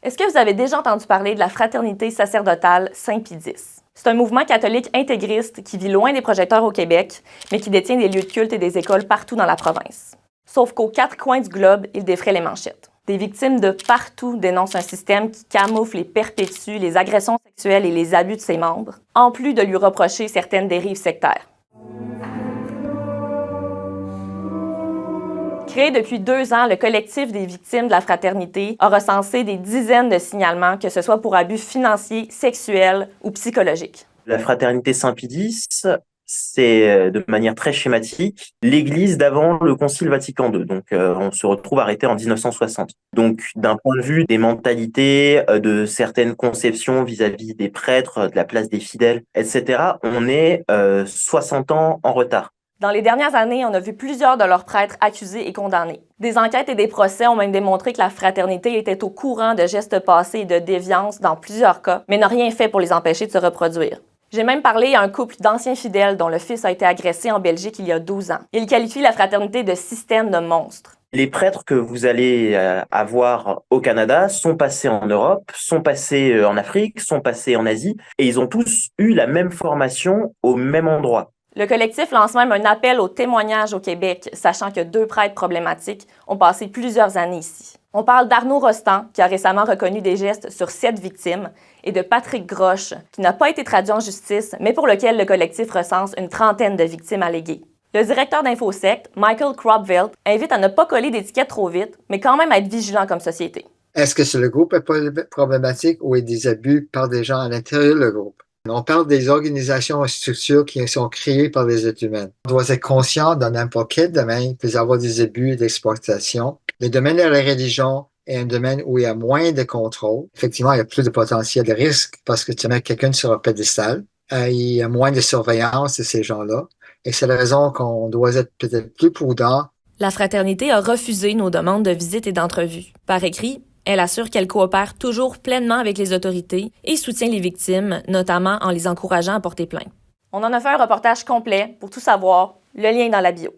Est-ce que vous avez déjà entendu parler de la fraternité sacerdotale Saint-Pie X? C'est un mouvement catholique intégriste qui vit loin des projecteurs au Québec, mais qui détient des lieux de culte et des écoles partout dans la province. Sauf qu'aux quatre coins du globe, il défraie les manchettes. Des victimes de partout dénoncent un système qui camoufle et perpétue les agressions sexuelles et les abus de ses membres, en plus de lui reprocher certaines dérives sectaires. Créé depuis 2 ans, le collectif des victimes de la fraternité a recensé des dizaines de signalements, que ce soit pour abus financiers, sexuels ou psychologiques. La fraternité Saint-Pie X, c'est de manière très schématique l'église d'avant le Concile Vatican II. Donc, on se retrouve arrêté en 1960. Donc, d'un point de vue des mentalités, de certaines conceptions vis-à-vis des prêtres, de la place des fidèles, etc., on est 60 ans en retard. Dans les dernières années, on a vu plusieurs de leurs prêtres accusés et condamnés. Des enquêtes et des procès ont même démontré que la fraternité était au courant de gestes passés et de déviance dans plusieurs cas, mais n'a rien fait pour les empêcher de se reproduire. J'ai même parlé à un couple d'anciens fidèles dont le fils a été agressé en Belgique il y a 12 ans. Ils qualifient la fraternité de système de monstre. Les prêtres que vous allez avoir au Canada sont passés en Europe, sont passés en Afrique, sont passés en Asie, et ils ont tous eu la même formation au même endroit. Le collectif lance même un appel au témoignage au Québec, sachant que 2 prêtres problématiques ont passé plusieurs années ici. On parle d'Arnaud Rostand, qui a récemment reconnu des gestes sur 7 victimes, et de Patrick Groche, qui n'a pas été traduit en justice, mais pour lequel le collectif recense une trentaine de victimes alléguées. Le directeur d'Infosect, Michael Kropveld, invite à ne pas coller d'étiquettes trop vite, mais quand même à être vigilant comme société. Est-ce que c'est le groupe est problématique ou est des abus par des gens à l'intérieur du groupe? On parle des organisations et structures qui sont créées par les êtres humains. On doit être conscient dans n'importe quel domaine qu'il peut y avoir des abus et d'exploitation. Le domaine de la religion est un domaine où il y a moins de contrôle. Effectivement, il y a plus de potentiel de risque parce que tu mets quelqu'un sur un pédestal. Il y a moins de surveillance de ces gens-là. Et c'est la raison qu'on doit être peut-être plus prudent. La fraternité a refusé nos demandes de visite et d'entrevue. Par écrit, elle assure qu'elle coopère toujours pleinement avec les autorités et soutient les victimes, notamment en les encourageant à porter plainte. On en a fait un reportage complet. Pour tout savoir, le lien est dans la bio.